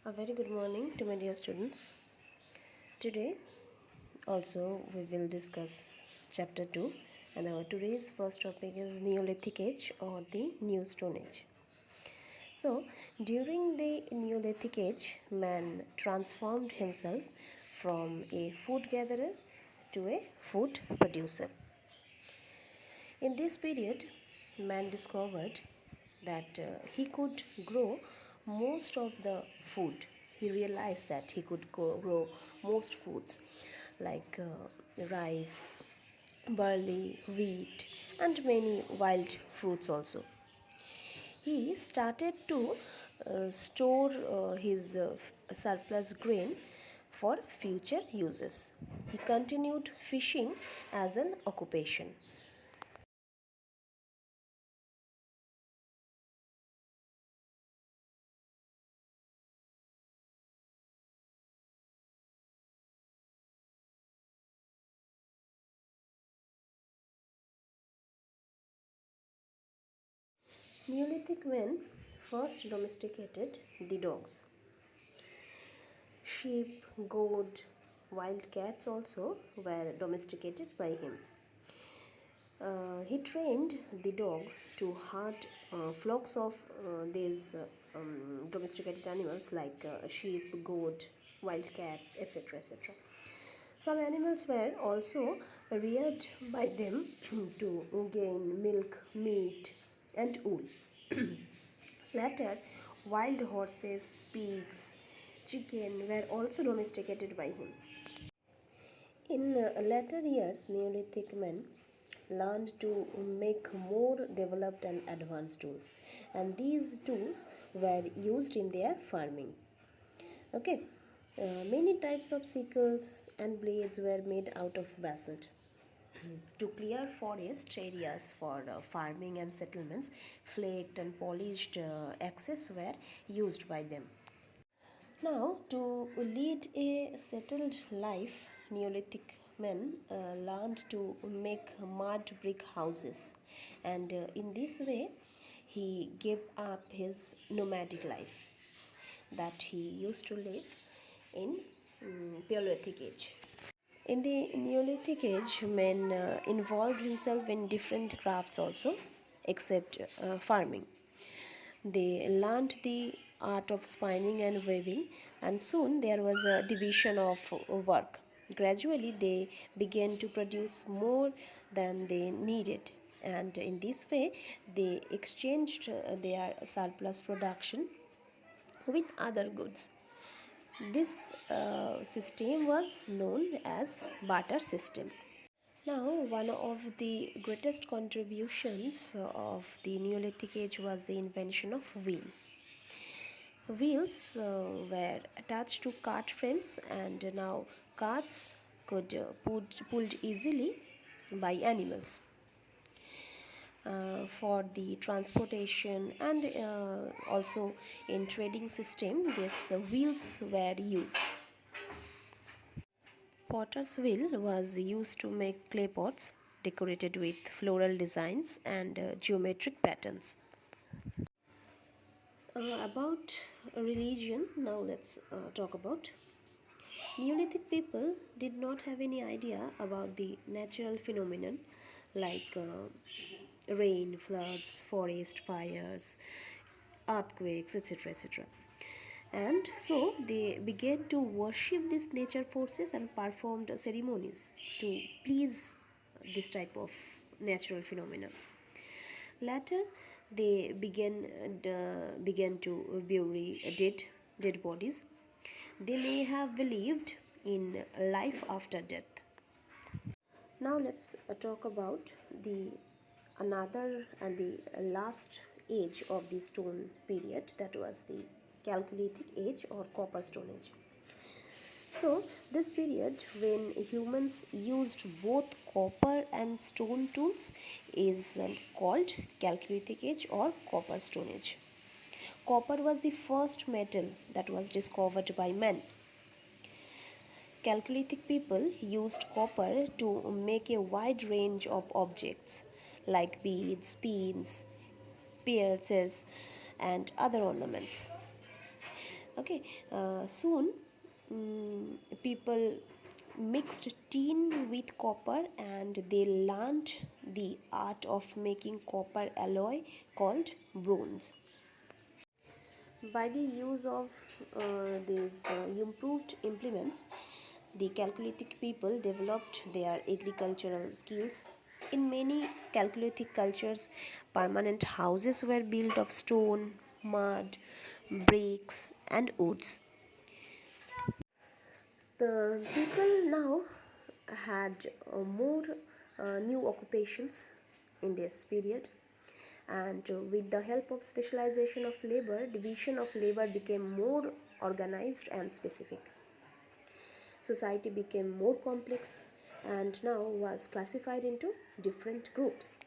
A very good morning to my dear students. Today also we will discuss chapter 2, and our today's first topic is Neolithic Age or the New Stone Age. So during the Neolithic Age, man transformed himself from a food gatherer to a food producer. In this period, man discovered that he could grow most of the food. He realized that he could grow most foods like rice, barley, wheat, and many wild fruits also. He started to store his surplus grain for future uses. He continued fishing as an occupation. Neolithic men first domesticated the dogs. Sheep, goat, wild cats also were domesticated by him. He trained the dogs to hunt flocks of these domesticated animals like sheep, goat, wild cats, etc. etc. Some animals were also reared by them to gain milk, meat, and wool. Later, wild horses, pigs, chicken were also domesticated by him. In later years, Neolithic men learned to make more developed and advanced tools, and these tools were used in their farming. Okay, many types of sickles and blades were made out of basalt. To clear forest areas for farming and settlements, flaked and polished axes were used by them. Now, to lead a settled life, Neolithic men learned to make mud brick houses, and in this way, he gave up his nomadic life that he used to live in Paleolithic Age. In the Neolithic Age, men involved himself in different crafts also, except farming. They learned the art of spinning and weaving, and soon there was a division of work. Gradually, they began to produce more than they needed, and in this way, they exchanged their surplus production with other goods. This system was known as barter system. Now, one of the greatest contributions of the Neolithic Age was the invention of wheel. Wheels were attached to cart frames, and now carts could pulled easily by animals. For the transportation and also in trading system, these wheels were used. Potter's wheel was used to make clay pots decorated with floral designs and geometric patterns. About religion, now let's talk about. Neolithic people did not have any idea about the natural phenomenon like rain, floods, forest fires, earthquakes, etc. etc. And so they began to worship these nature forces and performed ceremonies to please this type of natural phenomena. Later, they began to bury dead bodies. They may have believed in life after death. Now let's talk about the another and the last age of the stone period, that was the Chalcolithic Age or Copper Stone Age. So, this period when humans used both copper and stone tools is called Chalcolithic Age or Copper Stone Age. Copper was the first metal that was discovered by man. Chalcolithic people used copper to make a wide range of objects like beads, pins, piercers, and other ornaments. Okay, soon people mixed tin with copper and they learned the art of making copper alloy called bronze. By the use of these improved implements, the Chalcolithic people developed their agricultural skills. In many Chalcolithic cultures, permanent houses were built of stone, mud, bricks, and woods. The people now had more new occupations in this period, and with the help of specialization of labor, division of labor became more organized and specific. Society became more complex and now was classified into different groups.